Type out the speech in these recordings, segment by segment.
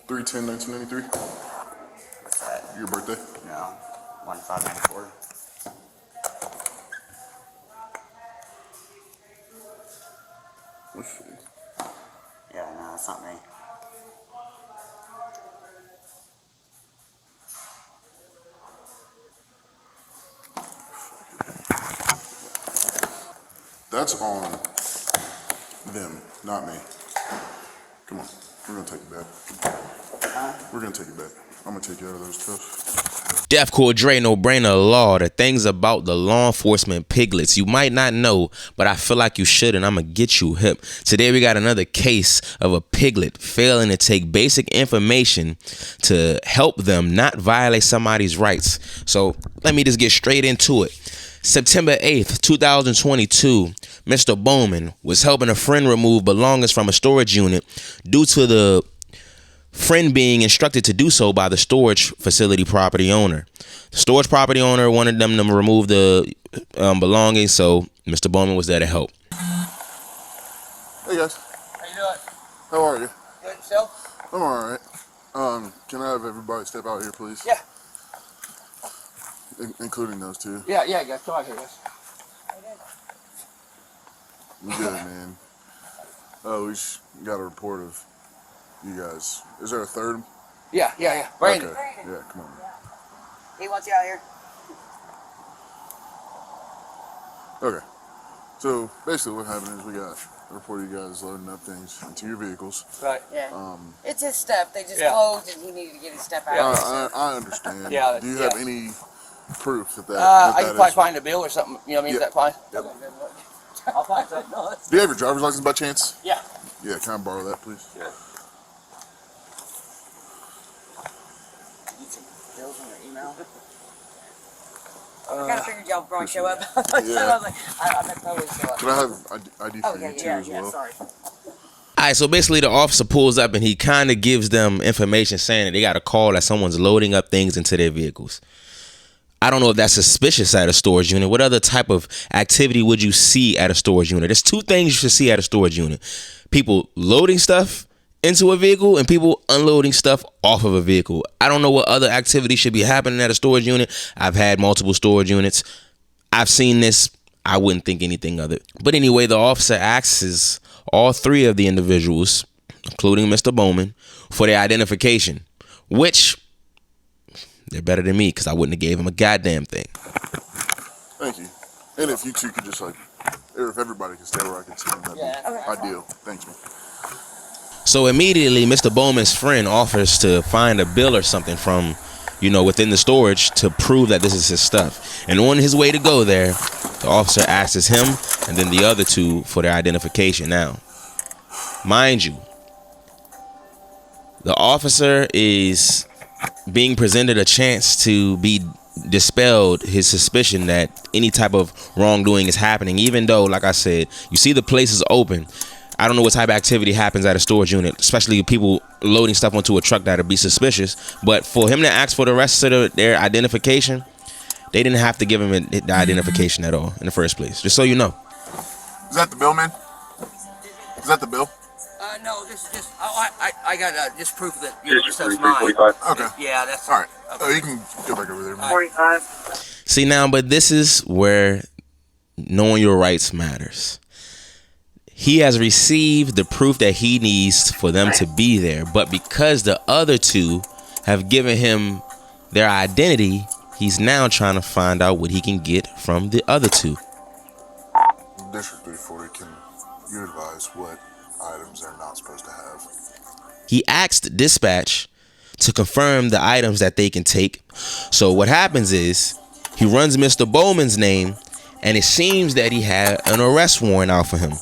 3/10/1993. What's that? Your birthday? No. 1594. Let's see. Yeah, no, that's not me. That's on them, not me. Come on, we're gonna take it back. We're gonna take it back. I'm gonna take you out of those cuffs. Deathcore Dre, no brainer law. The things about the law enforcement piglets you might not know, but I feel like you should, and I'm gonna get you hip. Today we got another case of a piglet failing to take basic information to help them not violate somebody's rights. So let me just get straight into it. September 8th, 2022, Mr. Bowman was helping a friend remove belongings from a storage unit due to the friend being instructed to do so by the storage facility property owner. The storage property owner wanted them to remove the belongings, so Mr. Bowman was there to help. Hey guys. How you doing? How are you? Good, yourself? I'm alright. Can I have everybody step out here, please? Yeah. Including those two. Yeah, guys, come out here, guys. We good, man. Oh, we just got a report of you guys. Is there a third? Yeah. Brandon. Okay. Yeah, come on. He wants you out here. Okay. So basically what happened is we got a report of you guys loading up things into your vehicles. Right. Yeah. It's his stuff. They just Yeah. closed and he needed to get his stuff out. I understand. Yeah, Do you have any proof that I can probably is? find a bill or something. You know what I mean? Yeah. Is that fine? Yep. I'll find something. No, that's... Do you have your driver's license by chance? Yeah. Yeah, can I borrow that, please? Sure. Bills on your email. I kind of figured y'all would probably show up. Yeah. I was like, I bet probably show up. Can I have ID for you too as well? Sorry. Alright, so basically the officer pulls up and he kind of gives them information saying that they got a call that someone's loading up things into their vehicles. I don't know if that's suspicious at a storage unit. What other type of activity would you see at a storage unit? There's two things you should see at a storage unit. People loading stuff into a vehicle and people unloading stuff off of a vehicle. I don't know what other activity should be happening at a storage unit. I've had multiple storage units. I've seen this. I wouldn't think anything of it. But anyway, the officer asks all three of the individuals, including Mr. Bowman, for their identification, which they're better than me because I wouldn't have gave him a goddamn thing. Thank you. And if you two could just or if everybody could stay where I can see them, that'd be ideal. Thank you. So immediately, Mr. Bowman's friend offers to find a bill or something from, within the storage to prove that this is his stuff. And on his way to go there, the officer asks him and then the other two for their identification. Now, mind you, the officer is being presented a chance to be dispelled his suspicion that any type of wrongdoing is happening, even though, like I said, you see the place is open. I don't know what type of activity happens at a storage unit, especially people loading stuff onto a truck that would be suspicious. But for him to ask for the rest of their identification, they didn't have to give him the identification at all in the first place, just so you know. Is that the bill, man? Is that the bill? No, this is just, I got just proof that your stuff's mine. Okay. Yeah, that's... All right. Oh, you can go back over there, man. 45. See now, but this is where knowing your rights matters. He has received the proof that he needs for them to be there, but because the other two have given him their identity, he's now trying to find out what he can get from the other two. District 340, can you advise what items they're not supposed to have? He asked dispatch to confirm the items that they can take. So what happens is he runs Mr. Bowman's name, and it seems that he had an arrest warrant out for him.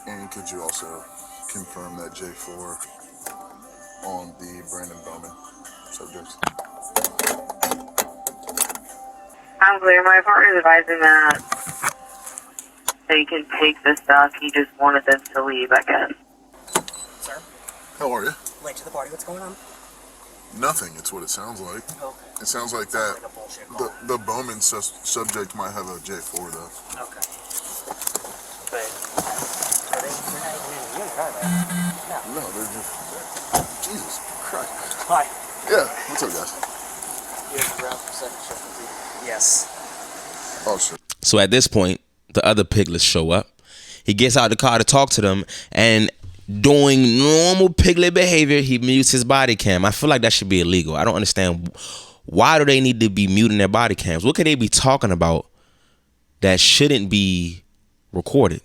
And could you also confirm that J4 on the Brandon Bowman subject? I'm clear. My partner's advising that they can take the stuff. He just wanted them to leave, I guess. Sir, How are you? late to the party. What's going on? Nothing. It's what it sounds like. Okay. It sounds like that Like a bullshit call. the Bowman subject might have a J4 though. Okay. But they're not even in the unit. car there. No, they're just. Jesus Christ. Hi. Yeah, what's up, guys? Yes. Oh, shit. So at this point, the other piglets show up. He gets out the car to talk to them, and doing normal piglet behavior, he mutes his body cam. I feel like that should be illegal. I don't understand. Why do they need to be muting their body cams? What could they be talking about that shouldn't be recorded?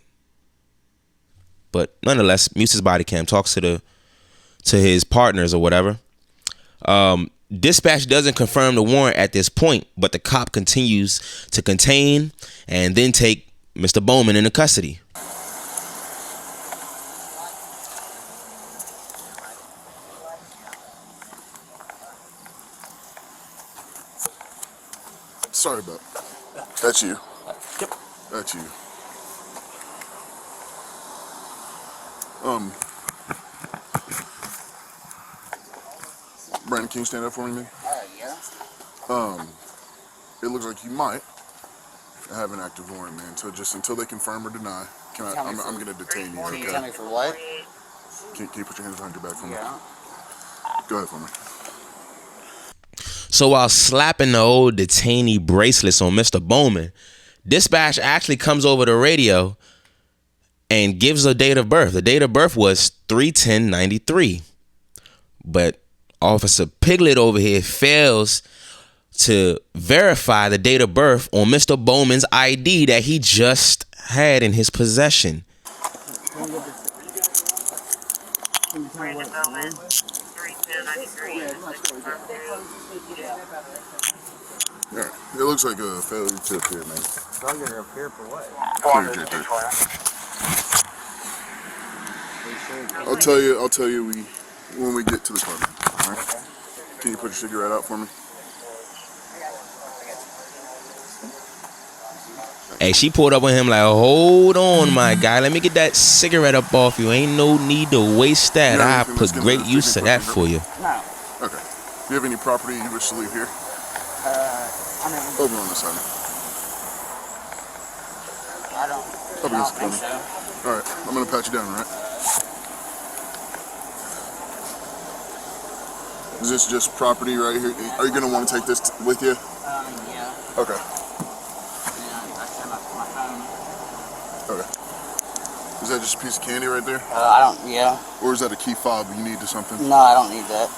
But nonetheless, mutes his body cam, talks to his partners or whatever. Dispatch doesn't confirm the warrant at this point, but the cop continues to contain and then take Mr. Bowman into custody. Sorry about that. That's you. Yep. That's you. Brandon, can you stand up for me, man? Yeah. It looks like you might have an active warrant, man. So just until they confirm or deny, I'm going to detain you, Can you okay? tell me for what? Can you put your hands behind your back for me? Yeah. Go ahead for me. So while slapping the old detainee bracelets on Mr. Bowman, dispatch actually comes over the radio and gives a date of birth. The date of birth was 3/10/93. But Officer Piglet over here fails to verify the date of birth on Mr. Bowman's ID that he just had in his possession. Brandon Bowman, 31093. Alright. It looks like a failure to appear, man. Failure to appear for what? Failure to appear. I'll tell you when we get to the car. All right? Can you put your cigarette out for me? Hey, she pulled up on him like, hold on, my guy. Let me get that cigarette up off you. Ain't no need to waste that. Yeah, I anything put that's gonna great use of that significantly for you. No. Okay. Do you have any property you wish to leave here? I mean, Over on this side. I don't Up against the think corner. so. All right. I'm gonna pat you down, all right? Is this just property right here? Are you gonna want to take this with you? Yeah. Okay. Yeah, I sent my phone. Okay. Is that just a piece of candy right there? I don't, yeah. Or is that a key fob you need to something? No, I don't need that.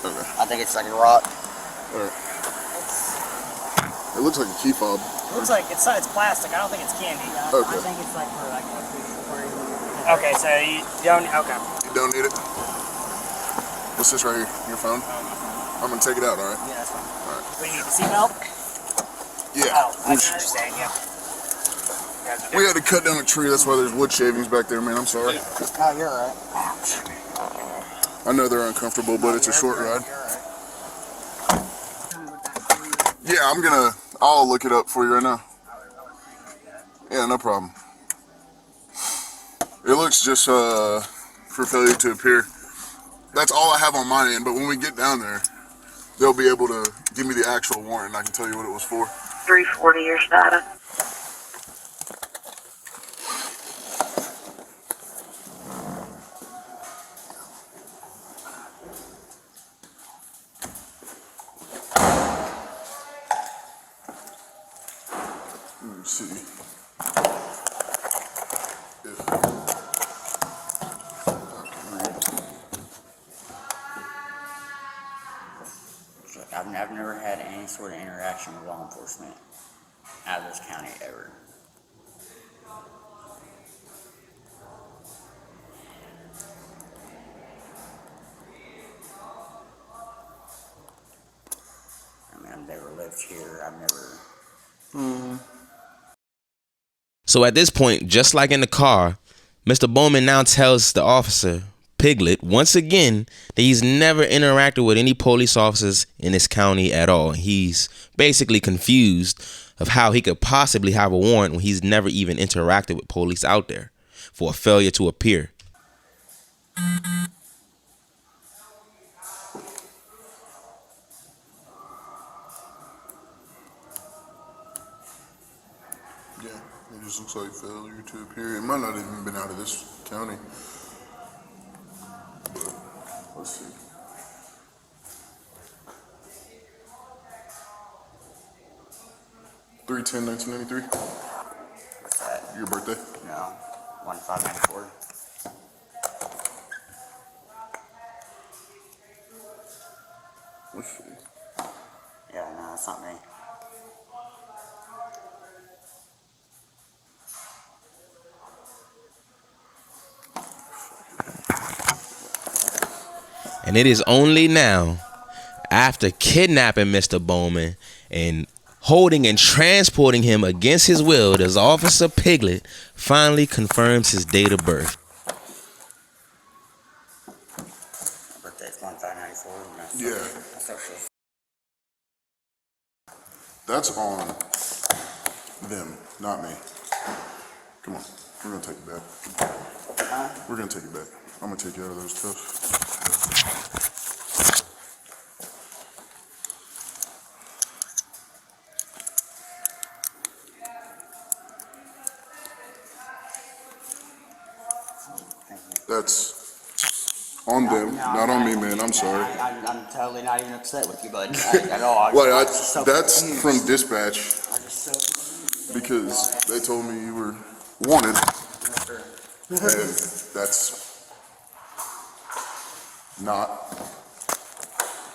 Okay. I think it's like a rock. Alright. It looks like a key fob. It looks like it's plastic. I don't think it's candy. Okay. I think it's like for like. Okay, so you don't. Okay. You don't need it? What's this right here? Your phone? I'm gonna take it out, alright? Yeah, that's fine. Alright. What do you need? The seatbelt? Yeah. Oh, I can understand. Yeah. We had to cut down a tree, that's why there's wood shavings back there, man. I'm sorry. Oh, you're right. I know they're uncomfortable, but it's a short ride. Yeah, I'll look it up for you right now. Yeah, no problem. It looks just for failure to appear. That's all I have on my end, but when we get down there, they'll be able to give me the actual warrant and I can tell you what it was for. 340 your status. Let me see. I've never had any sort of interaction with law enforcement out of this county ever. I mean, I've never lived here. I've never. So at this point, just like in the car, Mr. Bowman now tells the officer, Piglet, once again, that he's never interacted with any police officers in this county at all. He's basically confused of how he could possibly have a warrant when he's never even interacted with police out there for a failure to appear. Yeah, it just looks like failure to appear. It might not have even been out of this county. Let's see. (3/10/1993). What's that? Your birthday. No. 1594. Let's see. Yeah, no, that's not me. And it is only now, after kidnapping Mr. Bowman and holding and transporting him against his will, does Officer Piglet finally confirms his date of birth. Birthday's 1594. Yeah. That's actually. That's on them, not me. Come on, we're gonna take it back. We're gonna take it back. I'm gonna take you out of those cuffs. That's on them, not on me, man. I'm sorry. I'm totally not even upset with you, bud. At all. Well, So that's confused. from dispatch I'm just so confused. because they told me you were wanted, and that's not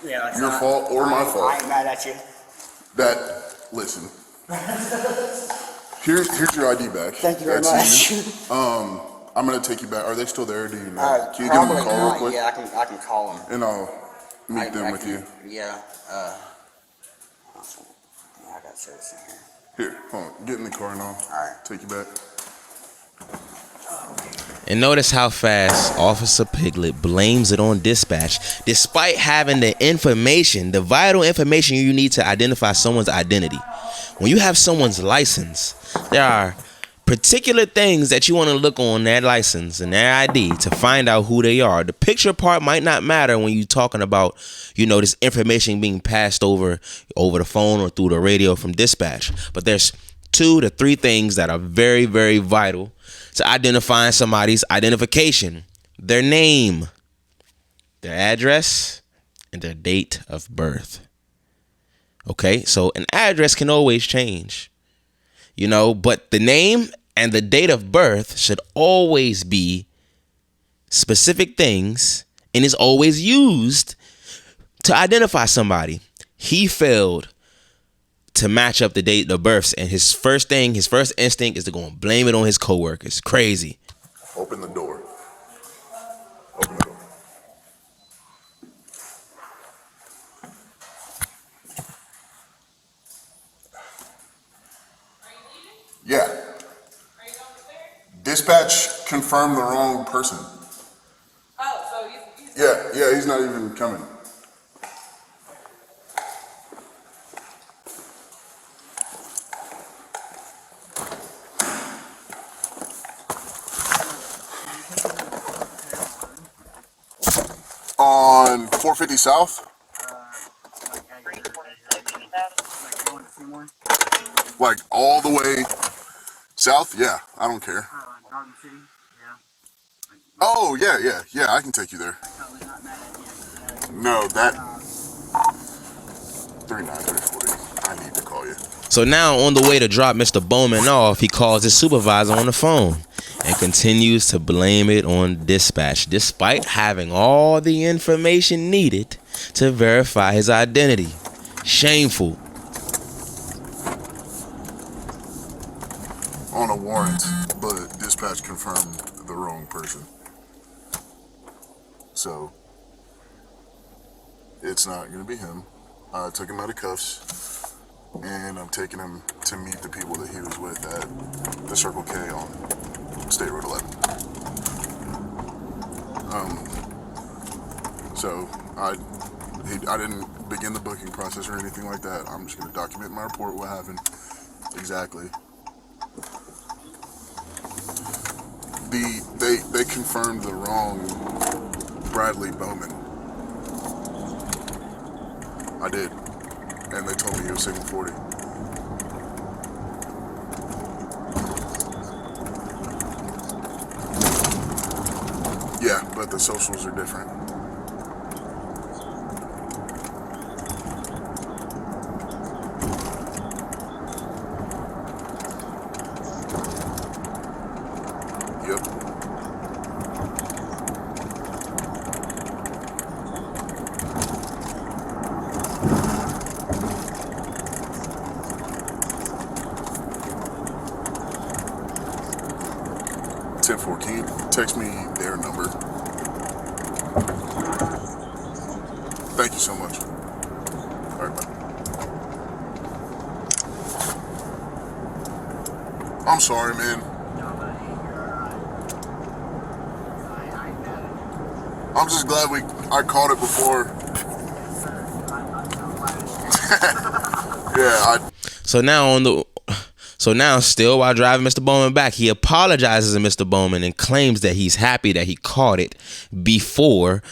Yeah, it's your not- fault or my I fault. ain't mad at you. Listen. Here's your ID back. Thank you very That's much. you. I'm gonna take you back. Are they still there? Do you know? Can you give them Probably a call real not. quick? Yeah, I can call them. And I'll meet them with you. Yeah. Yeah, I got service in here. Here, hold on. Get in the car and I'll Alright. take you back. And notice how fast Officer Piglet blames it on dispatch, despite having the information, the vital information you need to identify someone's identity. When you have someone's license, there are particular things that you want to look on their license and their ID to find out who they are. The picture part might not matter when you're talking about, this information being passed over the phone or through the radio from dispatch. But there's 2 to 3 things that are very, very vital to identifying somebody's identification: their name, their address, and their date of birth. Okay, so an address can always change, but the name and the date of birth should always be specific things and is always used to identify somebody. He failed to match up the date of births, and his first instinct is to go and blame it on his coworkers. Crazy. Open the door. Open the door. Yeah. Dispatch confirmed the wrong person. Oh, so he's Yeah, he's not even coming. On 450 South? Like all the way south? Yeah, I don't care. Oh, yeah, I can take you there. No, that 39340. I need to call you. So now, on the way to drop Mr. Bowman off, he calls his supervisor on the phone and continues to blame it on dispatch, despite having all the information needed to verify his identity. Shameful. On a warrant, but dispatch confirmed the wrong person. So, it's not going to be him. I took him out of cuffs, and I'm taking him to meet the people that he was with at the Circle K on State Road 11. So, I didn't begin the booking process or anything like that. I'm just going to document my report, what happened exactly. They confirmed the wrong Bradley Bowman. I did. And they told me he was Signal 40. Yeah, but the socials are different. I'm sorry, man. I'm just glad I caught it before. Yeah, So now, still while driving Mr. Bowman back, he apologizes to Mr. Bowman and claims that he's happy that he caught it before.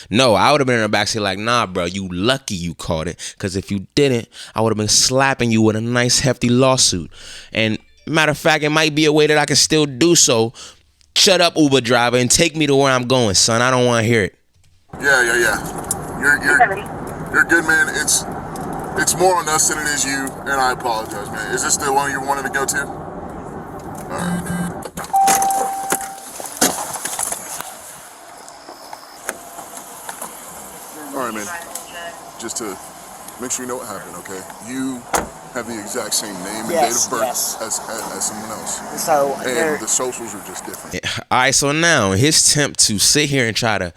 No, I would have been in the backseat like, nah, bro, you lucky you caught it. Because if you didn't, I would have been slapping you with a nice hefty lawsuit. And matter of fact, it might be a way that I can still do so. Shut up, Uber driver, and take me to where I'm going, son. I don't want to hear it. yeah. You're good, man. It's more on us than it is you, and I apologize, man. Is this the one you wanted to go to? All right. All right, man. Just to make sure you know what happened, okay? You have the exact same name and date of birth as someone else. So and the socials are just different. All right, so now his attempt to sit here and try to,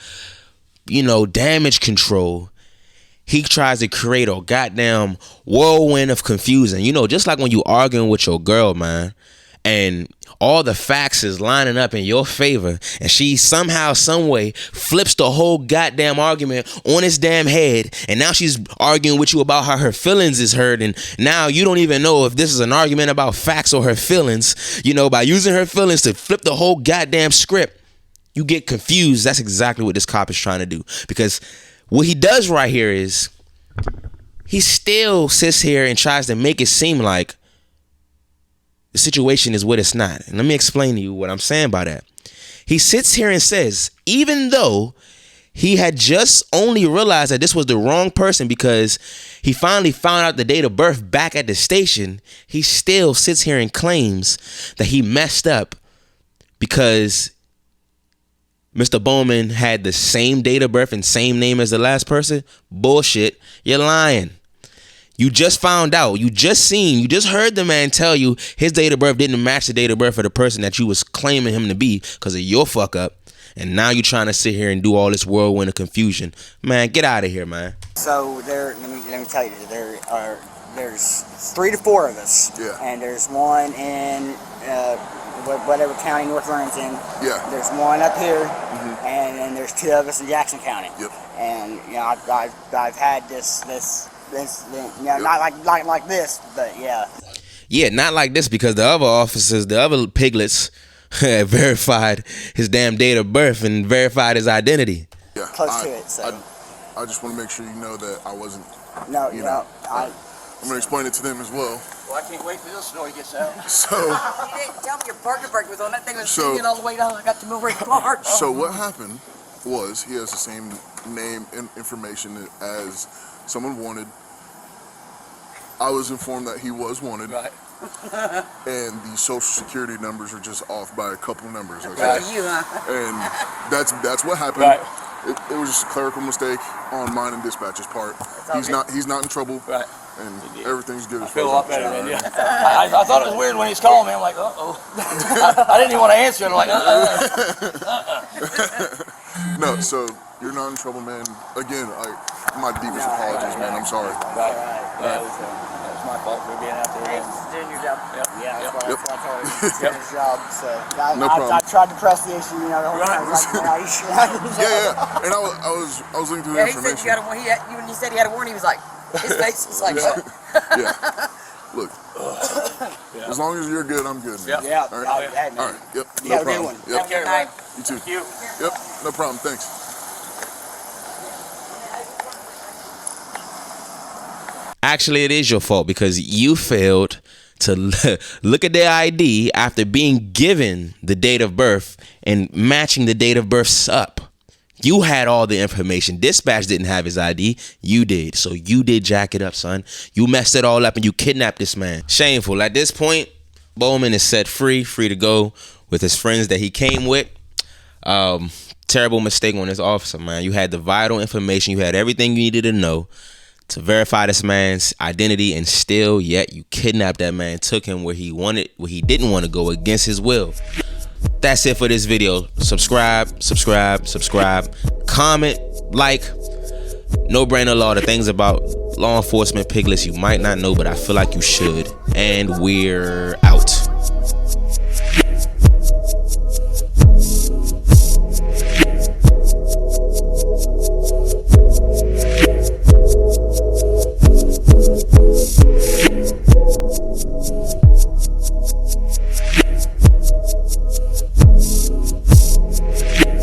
damage control, he tries to create a goddamn whirlwind of confusion. Just like when you arguing with your girl, man, and all the facts is lining up in your favor, and she somehow, some way flips the whole goddamn argument on its damn head, and now she's arguing with you about how her feelings is hurt, and now you don't even know if this is an argument about facts or her feelings. By using her feelings to flip the whole goddamn script, you get confused. That's exactly what this cop is trying to do, because what he does right here is he still sits here and tries to make it seem like the situation is what it's not. And let me explain to you what I'm saying by that. He sits here and says, even though he had just only realized that this was the wrong person because he finally found out the date of birth back at the station, he still sits here and claims that he messed up because Mr. Bowman had the same date of birth and same name as the last person. Bullshit. You're lying. You just found out. You just heard the man tell you his date of birth didn't match the date of birth of the person that you was claiming him to be because of your fuck up. And now you're trying to sit here and do all this whirlwind of confusion. Man, get out of here, man. So let me tell you, there's 3 to 4 of us. Yeah. And there's one in whatever county North Vernon's in. Yeah. There's one up here, and then there's 2 of us in Jackson County. Yep. And I've had this not like this, but yeah. Yeah, not like this, because the other officers, the other piglets, verified his damn date of birth and verified his identity. Yeah. Close to it. So I just want to make sure you know that I wasn't. I'm going to explain it to them as well. Well, I can't wait for this story gets out. So. You didn't tell me your parking brake was on. That thing was So- singing all the way down. I got to move right car. So what happened was he has the same name and information as someone wanted. I was informed that he was wanted. Right. And the social security numbers are just off by a couple numbers. Okay. Right. You, huh? And that's what happened. Right. It was just a clerical mistake on mine and dispatch's part. all He's good. not in trouble. Right. And everything's good. I as feel a far lot as better I'm than concerned, you. I thought it was weird when he's calling me. I'm like, uh-oh. I didn't even want to answer. I'm like, No, so you're not in trouble, man. Again, my deepest apologies, man. I'm sorry. Right. Yeah, it was my fault for being out there. Thanks for doing your job. Yep. Yeah, Yep. that's what I told him. He's doing his job. So No problem. I tried to press the issue, the whole time. I was like, you sure? Yeah. And I was looking through the Yeah, he said information. you had a warning. When he said he had a warning, he was like, his face was like, what? Yeah. Look. As long as you're good, I'm good. Man. Yep. Yeah. All right. Hey, man. All right. Yep. You No have a good problem. one. Yep. Take care, Night. man. You too. Thank you. Yep. No problem. Thanks. Actually, it is your fault because you failed to look at their ID after being given the date of birth and matching the date of births up. You had all the information. Dispatch didn't have his ID. You did. So you did jack it up, son. You messed it all up and you kidnapped this man. Shameful. At this point, Bowman is set free to go with his friends that he came with. Terrible mistake on this officer, man. You had the vital information. You had everything you needed to know to verify this man's identity, and still yet you kidnapped that man, took him where he didn't want to go against his will. That's it for this video. Subscribe, comment, like. No Brainer Law, the things about law enforcement piglets you might not know, but I feel like you should. And we're out.